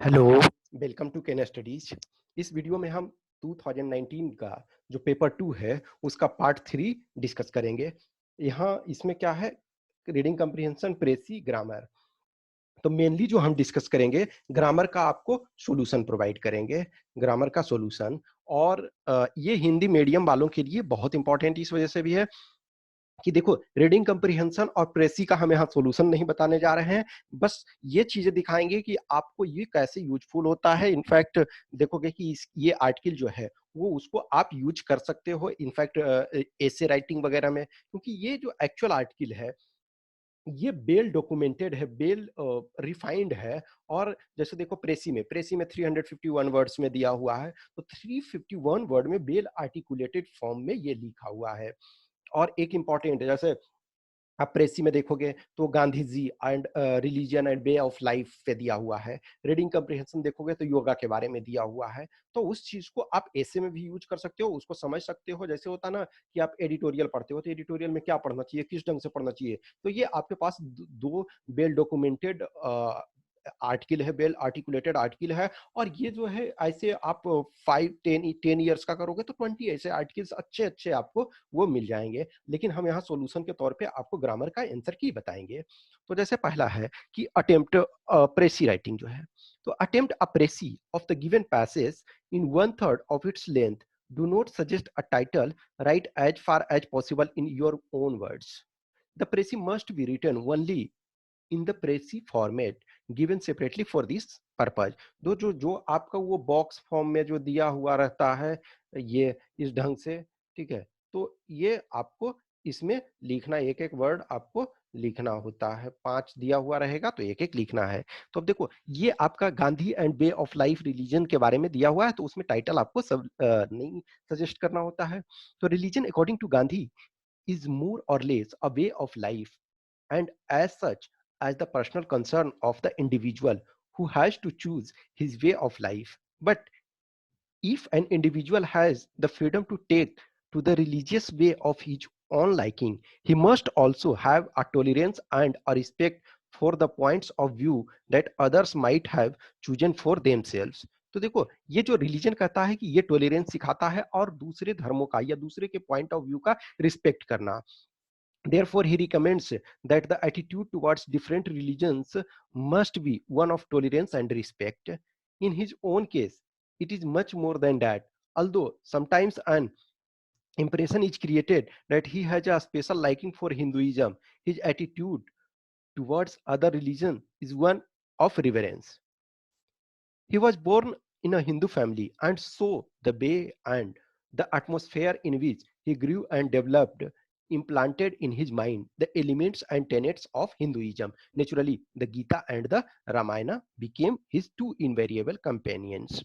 Hello, welcome to Ken studies. इस video में हम 2019 का जो पेपर 2 है उसका पार्ट 3 डिस्कस करेंगे। यहाँ इसमें क्या है, रीडिंग कम्प्रिहेंशन, प्रेसी, ग्रामर। तो मेनली जो हम डिस्कस करेंगे, ग्रामर का आपको सॉल्यूशन प्रोवाइड करेंगे, ग्रामर का सॉल्यूशन। और ये हिंदी मीडियम वालों के लिए बहुत इंपॉर्टेंट इस वजह से भी है कि देखो, रीडिंग कम्प्रिहेंशन और प्रेसी का हम यहाँ सॉल्यूशन नहीं बताने जा रहे हैं, बस ये चीजें दिखाएंगे कि आपको ये कैसे यूजफुल होता है। इनफैक्ट देखोगे कि ये आर्टिकल जो है वो उसको आप यूज कर सकते हो इनफैक्ट एसे राइटिंग वगैरह में, क्योंकि ये जो एक्चुअल आर्टिकल है ये बेल डॉक्यूमेंटेड है, बेल रिफाइंड है। और जैसे देखो, प्रेसी में 351 वर्ड्स में दिया हुआ है, तो 351 वर्ड में बेल आर्टिकुलेटेड फॉर्म में ये लिखा हुआ है। और एक इंपॉर्टेंट है, जैसे आप प्रेसी में देखोगे तो Gandhi ji and religion and way of life पे दिया हुआ है। रीडिंग कम्प्रिहेंशन देखोगे तो योगा के बारे में दिया हुआ है। तो उस चीज को आप ऐसे में भी यूज कर सकते हो, उसको समझ सकते हो। जैसे होता ना कि आप एडिटोरियल पढ़ते हो, तो एडिटोरियल में क्या पढ़ना चाहिए, किस ढंग से पढ़ना चाहिए, तो ये आपके पास दो वेल डॉक्यूमेंटेड आर्टिकल है, वेल आर्टिकुलेटेड आर्टिकल है। और ये जो है ऐसे आप 5-10 ईयर्स का करोगे तो 20 ऐसे आर्टिकल्स अच्छे अच्छे आपको वो मिल जाएंगे। लेकिन हम यहाँ सॉल्यूशन के तौर पे आपको ग्रामर का आंसर की बताएंगे। तो जैसे पहला है कि अटेम्प्ट प्रेसी राइटिंग जो है, तो attempt a precis of the given passage in 1/3 of its length, do not suggest a title, write as far as possible in your own words. The precis must be written only in the precis format given separately for this purpose. दो जो जो आपका वो box form में जो दिया हुआ रहता है, ये इस ढंग से, ठीक है, तो ये आपको इसमें लिखना, एक एक वर्ड आपको लिखना होता है। 5 दिया हुआ रहेगा तो एक एक लिखना है। तो अब देखो, ये आपका Gandhi and way of life religion के बारे में दिया हुआ है, तो उसमें टाइटल आपको सब नहीं सजेस्ट करना होता है। तो religion according to Gandhi is more or less a way of life, and as such as the personal concern of the individual who has to choose his way of life. But if an individual has the freedom to take to the religious way of his own liking, he must also have a tolerance and a respect for the points of view that others might have chosen for themselves. तो देखो, ये जो religion कहता है कि ये tolerance सिखाता है और दूसरे धर्मों का या दूसरे के पॉइंट ऑफ व्यू का रिस्पेक्ट करना। Therefore, he recommends that the attitude towards different religions must be one of tolerance and respect. In his own case, it is much more than that. Although sometimes an impression is created that he has a special liking for Hinduism, his attitude towards other religions is one of reverence. He was born in a Hindu family, and so the way and the atmosphere in which he grew and developed implanted in his mind the elements and tenets of Hinduism. Naturally, the Gita and the Ramayana became his two invariable companions.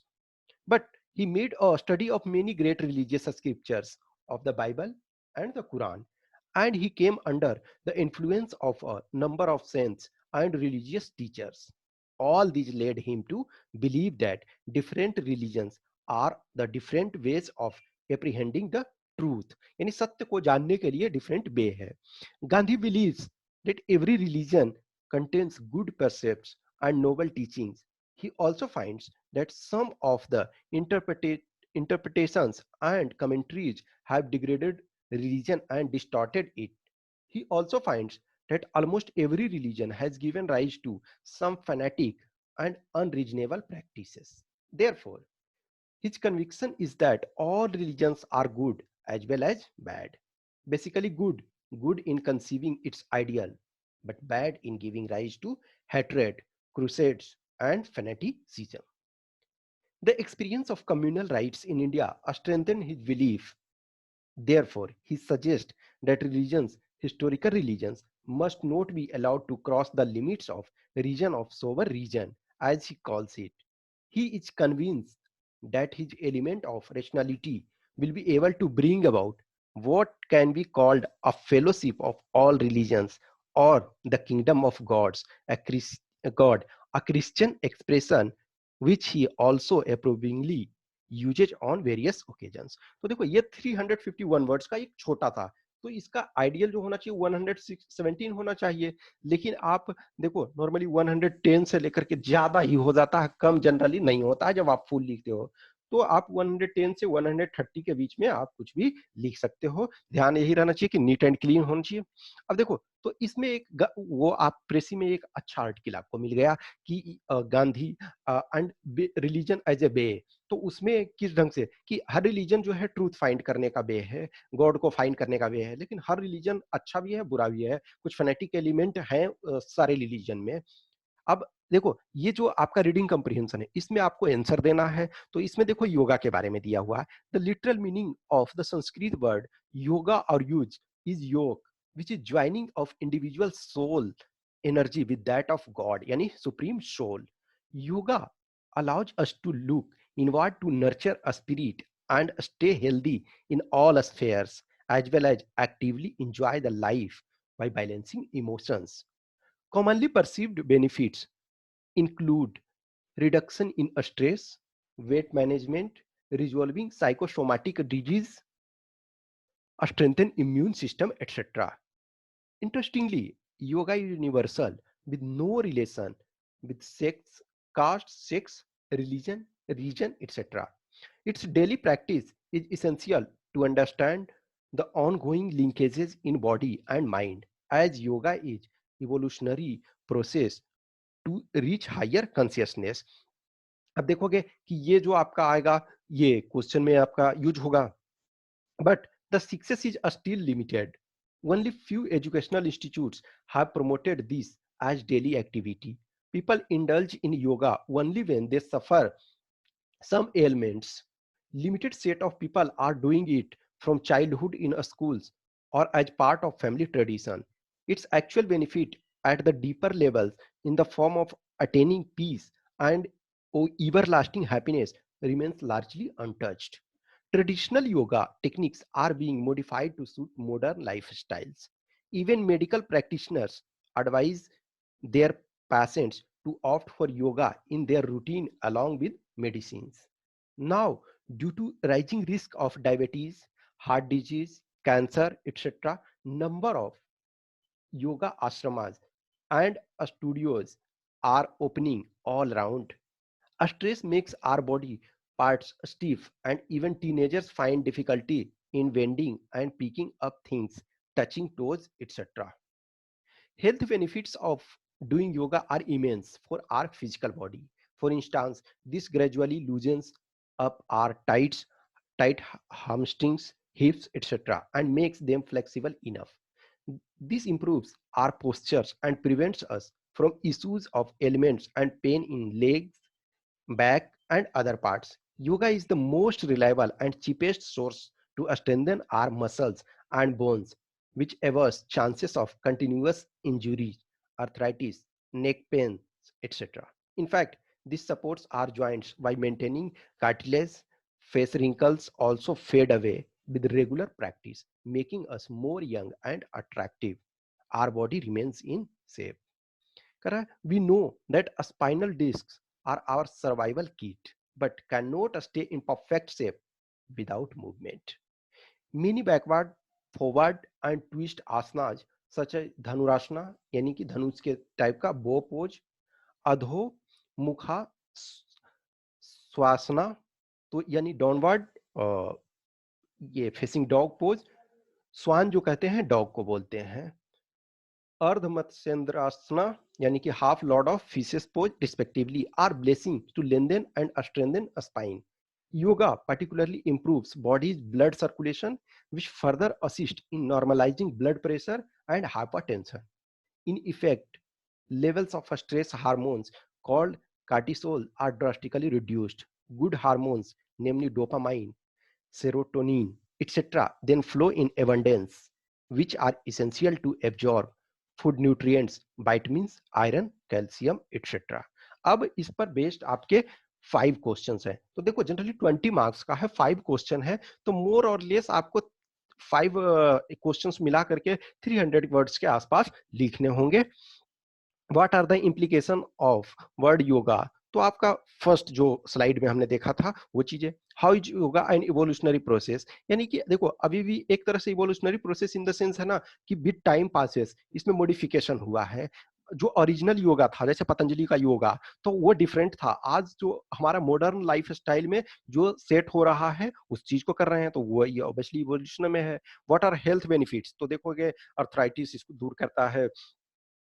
But he made a study of many great religious scriptures of the Bible and the Quran, and he came under the influence of a number of saints and religious teachers. All these led him to believe that different religions are the different ways of apprehending the truth. यानी सत्य को जानने के लिए different way है. Gandhi believes that every religion contains good precepts and noble teachings. He also finds that some of the interpretations and commentaries have degraded religion and distorted it. He also finds that almost every religion has given rise to some fanatic and unreasonable practices. Therefore, his conviction is that all religions are good as well as bad. Basically, good in conceiving its ideal, but bad in giving rise to hatred, crusades, and fanaticism. The experience of communal rights in India strengthened his belief. Therefore, he suggests that religions, historical religions, must not be allowed to cross the limits of region of sober region, as he calls it. He is convinced that his element of rationality will be able to bring about what can be called a fellowship of all religions or the kingdom of gods, a God, a Christian expression which he also approvingly uses on various occasions. तो देखो, ये 351 words का एक छोटा था तो इसका ideal जो होना चाहिए 117 होना चाहिए, लेकिन आप देखो नॉर्मली 110 से लेकर के ज्यादा ही हो जाता है, कम जनरली नहीं होता है जब आप फुल लिखते हो। तो आप 110 से 130 के बीच में आप कुछ भी लिख सकते हो। ध्यान यही रहना चाहिए कि नीट एंड क्लीन होना चाहिए। अब देखो, तो इसमें वो आप प्रेसी में एक अच्छा आर्टिकल आपको मिल गया कि Gandhi and religion as a way. तो उसमें किस ढंग से कि हर रिलीजन जो है ट्रूथ फाइंड करने का वे है, गॉड को फाइंड करने का वे है, लेकिन हर रिलीजन अच्छा भी है बुरा भी है, कुछ फैनेटिक एलिमेंट हैं सारे रिलीजन में। अब देखो, ये जो आपका रीडिंग कंप्रीहेंशन है इसमें आपको आंसर देना है। तो इसमें देखो योगा के बारे में दिया हुआ है। The literal meaning of the Sanskrit word yoga और use is yog, which is joining of individual soul energy with that of God, यानी supreme soul. Yoga allows us to look inward to nurture a spirit and stay healthy in all spheres, as well as actively enjoy the life by balancing emotions. Commonly perceived benefits include reduction in stress, weight management, resolving psychosomatic disease, a strengthened immune system, etc. Interestingly, yoga is universal with no relation with sex, caste, sex, religion, region, etc. Its daily practice is essential to understand the ongoing linkages in body and mind, as yoga is evolutionary process to reach higher consciousness. अब देखोगे कि ये जो आपका आएगा ये question में आपका यूज होगा, but the success is still limited. Only few educational institutes have promoted this as daily activity. People indulge in yoga only when they suffer some ailments. Limited set of people are doing it from childhood in schools or as part of family tradition. Its actual benefit at the deeper levels in the form of attaining peace and everlasting happiness remains largely untouched. Traditional yoga techniques are being modified to suit modern lifestyles. Even medical practitioners advise their patients to opt for yoga in their routine along with medicines. Now, due to rising risk of diabetes, heart disease, cancer, etc., number of yoga ashramas and studios are opening all around. Stress makes our body parts stiff, and even teenagers find difficulty in bending and picking up things, touching toes, etc. Health benefits of doing yoga are immense for our physical body. For instance, this gradually loosens up our tight hamstrings, hips, etc., and makes them flexible enough. This improves our postures and prevents us from issues of ailments and pain in legs, back, and other parts. Yoga is the most reliable and cheapest source to strengthen our muscles and bones, which averts chances of continuous injuries, arthritis, neck pains, etc. In fact, this supports our joints by maintaining cartilage. Face wrinkles also fade away with regular practice, making us more young and attractive. Our body remains in shape. Correct? We know that spinal discs are our survival kit, but cannot stay in perfect shape without movement. Many backward, forward and twist asanas such as Dhanurasana यानी कि धनुष के type का बो pose, अधो मुखा स्वासना तो यानी downward ये फेसिंग डॉग पोज, स्वान जो कहते हैं डॉग को बोलते हैं, अर्ध मत्स्येंद्रासना यानी कि half lord of fishes pose respectively are blessing to lengthen and strengthen spine. Yoga particularly improves body's blood circulation, which further assists in normalizing blood pressure and hypertension. In effect, levels of stress hormones called cortisol are drastically reduced. Good hormones, namely dopamine, serotonin, etc., then flow in abundance, which are essential to absorb food nutrients, vitamins, iron, calcium, etc. अब इस पर based आपके 5 questions हैं. तो देखो generally 20 marks का है, 5 question है, तो मोर और लेस आपको 5 क्वेश्चंस मिला करके 300 वर्ड्स के आसपास लिखने होंगे. What are the implication of word yoga? तो तो आपका फर्स्ट जो स्लाइड में हमने देखा था वो चीजें, how is yoga an evolutionary process, यानी कि देखो अभी भी एक तरह से evolutionary process in the sense है ना कि विद टाइम पासेस इसमें मॉडिफिकेशन हुआ है। जो ओरिजिनल योगा था जैसे पतंजलि का योगा, तो वो डिफरेंट था। आज जो हमारा मॉडर्न लाइफ स्टाइल में जो सेट हो रहा है उस चीज को कर रहे हैं, तो वो ये ऑब्वियसली इवोल्यूशन में है। व्हाट आर हेल्थ बेनिफिट्स, तो देखोगे अर्थराइटिस इसको दूर करता है,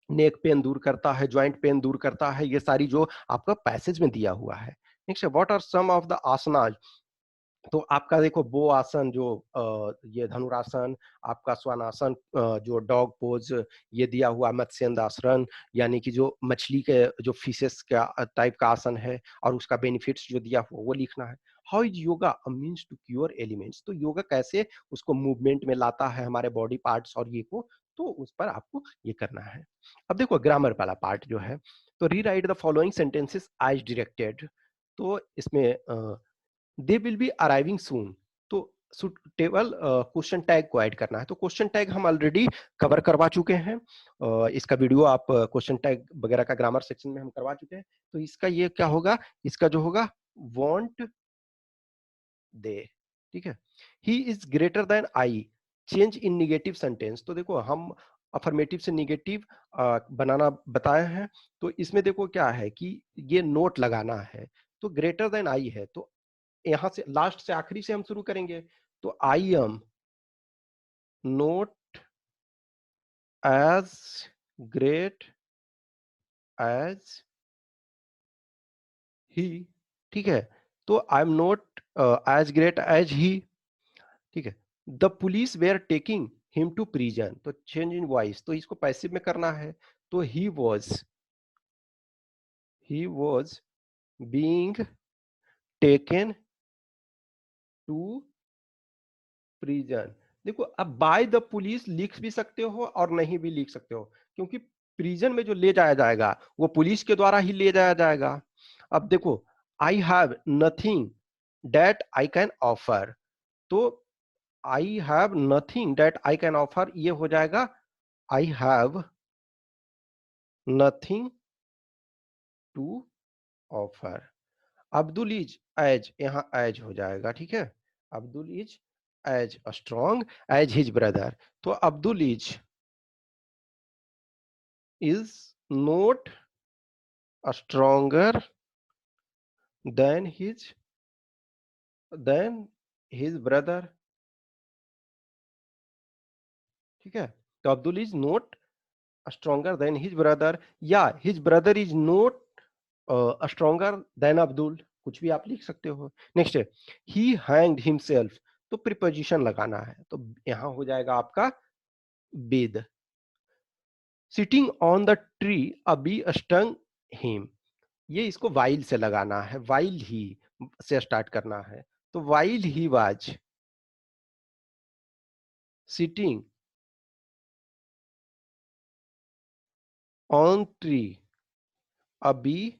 नेक पेन दूर करता है, जॉइंट पेन दूर करता है, ये सारी जो आपका पैसेज में दिया हुआ है। नेक्स्ट है what are some of the asanas, तो आपका देखो बो आसन जो ये धनुरासन, आपका स्वानासन जो डॉग पोज, ये दिया हुआ मत्स्येंद्रासन, यानी कि जो मछली के जो फिशेस का टाइप का आसन है, और उसका बेनिफिट्स जो दिया हुआ वो लिखना है। How is yoga a means to cure ailments, तो योगा कैसे उसको मूवमेंट में लाता है हमारे बॉडी पार्ट्स और ये को, तो उस पर आपको ये करना है। अब देखो ग्रामर वाला पार्ट जो है, तो rewrite the following sentences as directed, तो इसमें they will be arriving soon, तो सुटेबल क्वेश्चन टैग को ऐड करना है। तो क्वेश्चन टैग हम ऑलरेडी कवर करवा चुके हैं, इसका वीडियो आप क्वेश्चन टैग वगैरह का ग्रामर सेक्शन में हम करवा चुके हैं। तो इसका ये क्या होगा, इसका जो होगा वांट दे, ठीक है। He is greater than I, change in negative sentence, तो देखो हम अफर्मेटिव से निगेटिव बनाना बताए हैं। तो इसमें देखो क्या है कि ये नोट लगाना है, तो ग्रेटर देन आई है, तो यहां से लास्ट से आखिरी से हम शुरू करेंगे। तो I am not as great as he, ठीक है। तो I am not as great as he, ठीक है। The police were taking him to prison, तो चेंज इन वॉइस, तो इसको पैसिव में करना है। तो he was being taken to prison, देखो अब बाय द पुलिस लिख भी सकते हो और नहीं भी लिख सकते हो, क्योंकि प्रिजन में जो ले जाया जाएगा वो पुलिस के द्वारा ही ले जाया जाएगा। अब देखो I have nothing that I can offer, तो I have nothing that I can offer ये हो जाएगा I have nothing to offer. Abdul is as, यहाँ एज हो जाएगा, ठीक है। Abdul is as strong as his brother, तो Abdul is not stronger than his brother, ठीक है। तो Abdul is not stronger than his brother, या his brother is not stronger than Abdul, कुछ भी आप लिख सकते हो। नेक्स्ट है ही हैंग्ड हिमसेल्फ, तो प्रीपोजिशन लगाना है, तो यहां हो जाएगा आपका with. Sitting on the tree a bee stung him, ये इसको वाइल से लगाना है, वाइल ही से स्टार्ट करना है। तो while he was sitting on tree a bee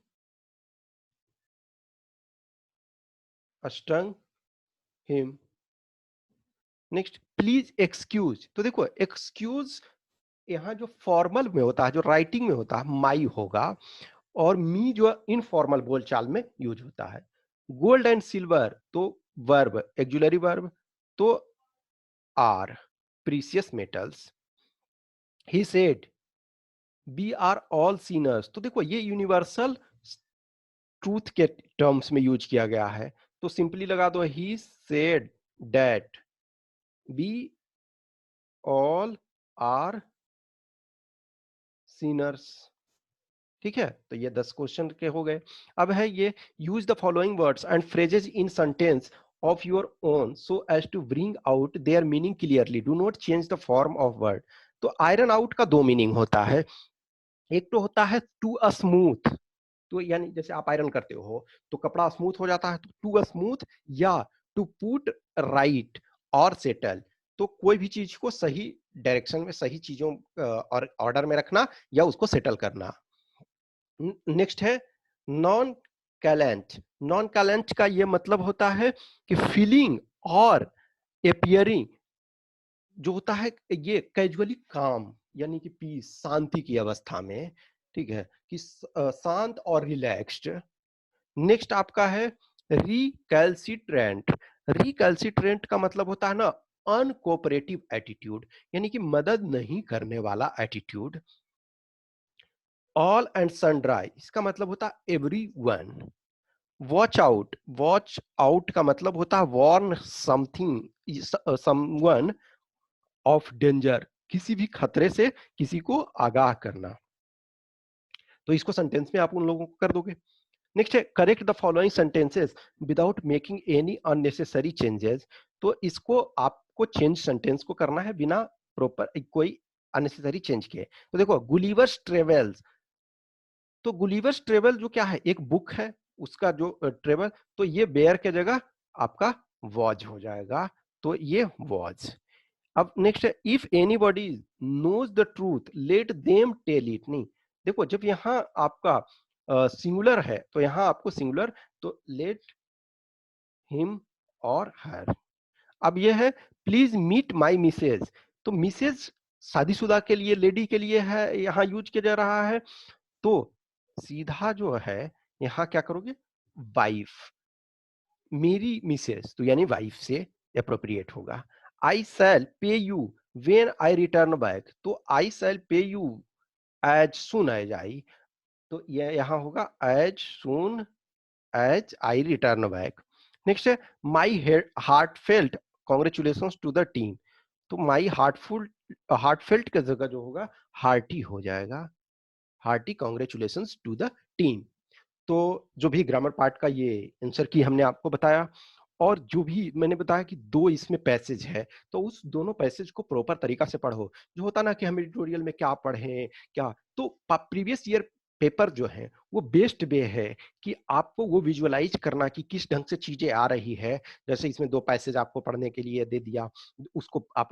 stung him। Next please excuse, तो देखो एक्सक्यूज यहाँ जो फॉर्मल में होता है, जो राइटिंग में होता है माई होगा, और मी जो इनफॉर्मल बोलचाल में यूज होता है। गोल्ड एंड सिल्वर, तो वर्ब एक्जुलरी वर्ब, तो are precious metals. He said we are all sinners, तो देखो ये यूनिवर्सल ट्रूथ के टर्म्स में यूज किया गया है, तो सिंपली लगा दो he said that we all are sinners, ठीक है। तो ये 10 क्वेश्चन के हो गए। अब है ये use the following words and phrases in sentence of your own so as to bring out their meaning clearly, do not change the form of word. तो आयरन आउट का दो मीनिंग होता है, एक तो होता है टू अ स्मूथ, तो यानी जैसे आप आयरन करते हो तो कपड़ा स्मूथ हो जाता है, तो टू अ स्मूथ, या टू पुट राइट और सेटल, तो कोई भी चीज को सही डायरेक्शन में, सही चीजों और ऑर्डर में रखना या उसको सेटल करना। नेक्स्ट है नॉन कैलेंट, नॉन कैलेंट का ये मतलब होता है कि फीलिंग और एपियरिंग जो होता है ये कैजुअली काम, यानी कि पीस शांति की अवस्था में, ठीक है, कि शांत और रिलैक्स्ड, नेक्स्ट आपका है रिकैल्सिट्रेंट। रिकैल्सिट्रेंट का मतलब होता है ना अनकोऑपरेटिव एटीट्यूड, यानी कि मदद नहीं करने वाला एटीट्यूड। ऑल एंड सनड्राई इसका मतलब होता है everyone. Watch out, watch out का मतलब होता है warn something someone of danger, किसी भी खतरे से किसी को आगाह करना। तो इसको सेंटेंस में आप उन लोगों को कर दोगे। नेक्स्ट है correct the following sentences without making any unnecessary changes. तो इसको आपको चेंज सेंटेंस को करना है बिना प्रॉपर कोई अननेसेसरी चेंज किए। तो देखो गुलिवर्स ट्रेवल्स, तो गुलिवर्स ट्रेवल जो क्या है एक बुक है, उसका जो ट्रेवल, तो ये बेयर के जगह आपका वॉज हो जाएगा, तो ये वॉज। अब नेक्स्ट है if anybody knows the truth let them tell it. नहीं, देखो जब यहाँ आपका सिंगुलर है तो यहाँ आपको सिंगुलर, तो लेट हिम और हर। अब ये है प्लीज मीट माय मिसेज, तो मिसेज शादीशुदा के लिए लेडी के लिए है, यहाँ यूज किया जा रहा है। तो सीधा जो है यहाँ क्या करोगे वाइफ, मेरी मिसेज तो यानी वाइफ से अप्रोप्रिएट होगा। I shall pay you when I return back, तो I shall pay you as soon as I, तो ये यहाँ होगा as soon as I return back. Next है my heartfelt congratulation to the team, तो my heartful, heartfelt की जगह जो होगा हार्टी हो जाएगा, hearty congratulation to the team. तो जो भी ग्रामर पार्ट का ये आंसर की हमने आपको बताया, और जो भी मैंने बताया कि दो इसमें पैसेज है, तो उस दोनों पैसेज को प्रॉपर तरीका से पढ़ो। जो होता ना कि हम एडिटोरियल में क्या पढ़ें क्या, तो प्रीवियस ईयर पेपर जो है वो बेस्ट वे है कि आपको वो विजुअलाइज करना कि किस ढंग से चीजें आ रही है। जैसे इसमें दो पैसेज आपको पढ़ने के लिए दे दिया, उसको आप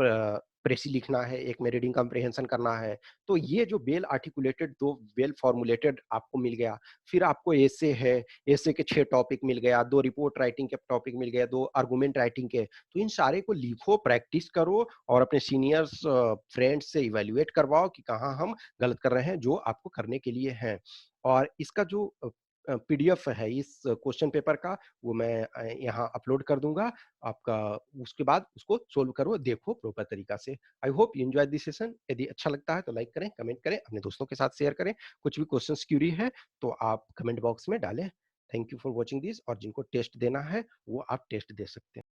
प्रेसी लिखना है, एक में रीडिंग कम्प्रिहेंशन करना है, तो ये जो वेल आर्टिकुलेटेड दो वेल फॉर्मुलेटेड आपको मिल गया। फिर आपको एसे है, एसे के 6 टॉपिक मिल गया, 2 रिपोर्ट राइटिंग के टॉपिक मिल गया, 2 आर्गुमेंट राइटिंग के, तो इन सारे को लिखो, प्रैक्टिस करो और अपने सीनियर्स फ्रेंड्स से इवैल्यूएट करवाओ कि कहाँ हम गलत कर रहे हैं, जो आपको करने के लिए है। और इसका जो पीडीएफ है इस क्वेश्चन पेपर का, वो मैं यहाँ अपलोड कर दूंगा आपका, उसके बाद उसको सोल्व करो, देखो प्रॉपर तरीका से। I hope you enjoy this session. यदि अच्छा लगता है तो लाइक करें, कमेंट करें, अपने दोस्तों के साथ शेयर करें। कुछ भी क्वेश्चंस क्यूरी है तो आप कमेंट बॉक्स में डालें। Thank you for watching this, और जिनको टेस्ट देना है वो आप टेस्ट दे सकते हैं।